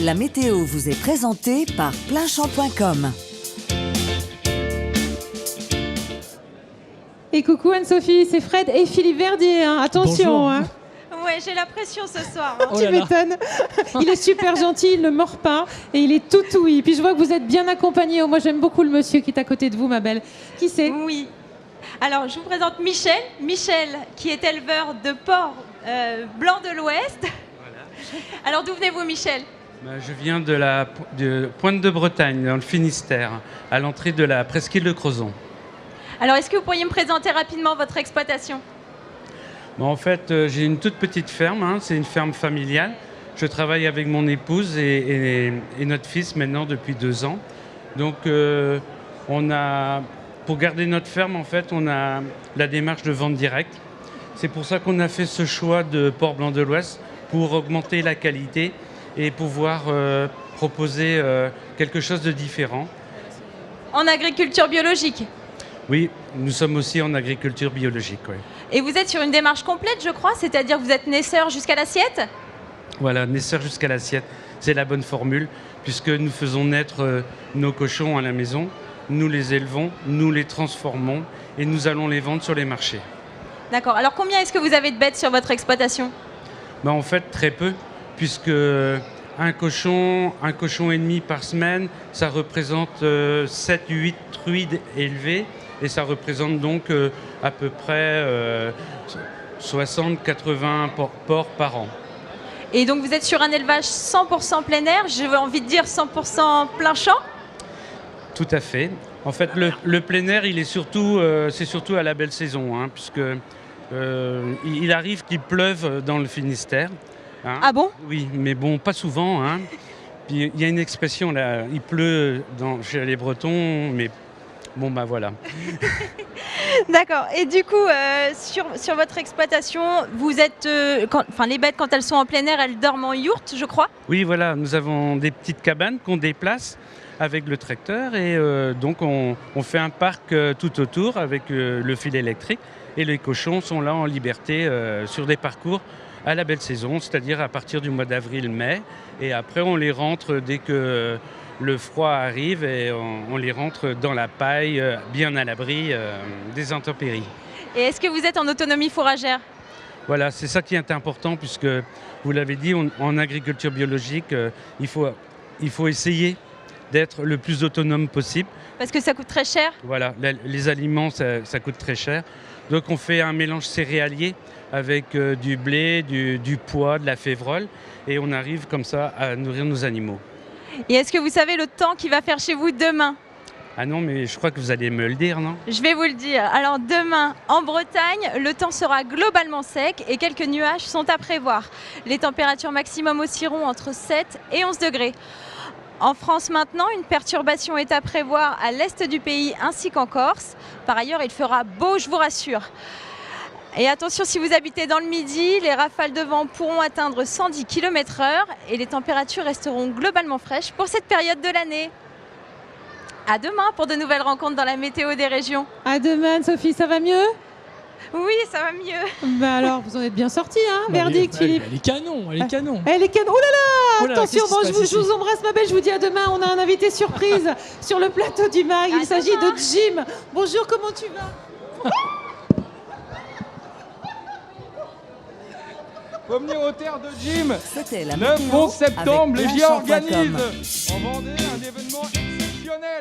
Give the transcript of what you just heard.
La météo vous est présentée par Pleinchamp.com. Et coucou Anne-Sophie, c'est Fred et Philippe Verdier. Attention. Bonjour. Ouais, j'ai la pression ce soir. Oh Tu là là. m'étonnes. Il est super gentil, il ne mord pas et il est tout ouïe. Puis je vois que vous êtes bien accompagné. Moi, j'aime beaucoup le monsieur qui est à côté de vous, ma belle. Qui c'est? Oui. Alors, je vous présente Michel. Michel, qui est éleveur de porc blanc de l'Ouest. Alors, d'où venez-vous, Michel? Je viens de Pointe de Bretagne, dans le Finistère, à l'entrée de la presqu'île de Crozon. Alors, est-ce que vous pourriez me présenter rapidement votre exploitation? En fait, j'ai une toute petite ferme, c'est une ferme familiale. Je travaille avec mon épouse et notre fils maintenant depuis 2 ans. Donc, pour garder notre ferme, en fait, on a la démarche de vente directe. C'est pour ça qu'on a fait ce choix de porc blanc de l'Ouest, pour augmenter la qualité et pouvoir proposer quelque chose de différent. En agriculture biologique. Oui, nous sommes aussi en agriculture biologique. Oui. Et vous êtes sur une démarche complète, je crois, c'est-à-dire que vous êtes naisseur jusqu'à l'assiette? Voilà, naisseur jusqu'à l'assiette, c'est la bonne formule, puisque nous faisons naître nos cochons à la maison, nous les élevons, nous les transformons et nous allons les vendre sur les marchés. D'accord. Alors, combien est-ce que vous avez de bêtes sur votre exploitation? En fait, très peu, puisque un cochon et demi par semaine, ça représente 7-8 truies élevées et ça représente donc à peu près 60-80 porcs par an. Et donc, vous êtes sur un élevage 100% plein air, j'ai envie de dire 100% plein champ? Tout à fait. En fait, le plein air, c'est surtout à la belle saison, puisque il arrive qu'il pleuve dans le Finistère. Ah bon? Oui, mais bon, pas souvent. Puis il y a une expression là, il pleut chez les Bretons, mais bon, voilà. D'accord. Et du coup, sur votre exploitation, vous êtes, les bêtes, quand elles sont en plein air, elles dorment en yourte, je crois? Oui, voilà, nous avons des petites cabanes qu'on déplace avec le tracteur et donc on fait un parc tout autour avec le fil électrique et les cochons sont là en liberté sur des parcours à la belle saison, c'est-à-dire à partir du mois d'avril-mai et après on les rentre dès que le froid arrive et on les rentre dans la paille bien à l'abri des intempéries. Et est-ce que vous êtes en autonomie fourragère? Voilà, c'est ça qui est important puisque vous l'avez dit, en agriculture biologique, il faut essayer d'être le plus autonome possible. Parce que ça coûte très cher? Voilà, les aliments, ça coûte très cher. Donc on fait un mélange céréalier avec du blé, du pois, de la févrole et on arrive comme ça à nourrir nos animaux. Et est-ce que vous savez le temps qu'il va faire chez vous demain? Ah non, mais je crois que vous allez me le dire, non? Je vais vous le dire. Alors demain, en Bretagne, le temps sera globalement sec et quelques nuages sont à prévoir. Les températures maximum oscilleront entre 7 et 11 degrés. En France maintenant, une perturbation est à prévoir à l'est du pays ainsi qu'en Corse. Par ailleurs, il fera beau, je vous rassure. Et attention, si vous habitez dans le Midi, les rafales de vent pourront atteindre 110 km/h et les températures resteront globalement fraîches pour cette période de l'année. À demain pour de nouvelles rencontres dans la météo des régions. À demain, Anne-Sophie, ça va mieux? Oui, ça va mieux. Alors, vous en êtes bien sortis, verdict, Philippe. Elle est canon, elle est canon. Elle est canon. Oh là là, Oh là là, attention, qu'est-ce qui se passe je vous embrasse, ma belle. Je vous dis à demain. On a un invité surprise sur le plateau du MAG. Il s'agit de Jim. Bonjour, comment tu vas? Faut venir aux terres de Jim. C'était la Le météo 11 septembre, avec les GIA Pleinchamp.com. organisent en Vendée un événement exceptionnel.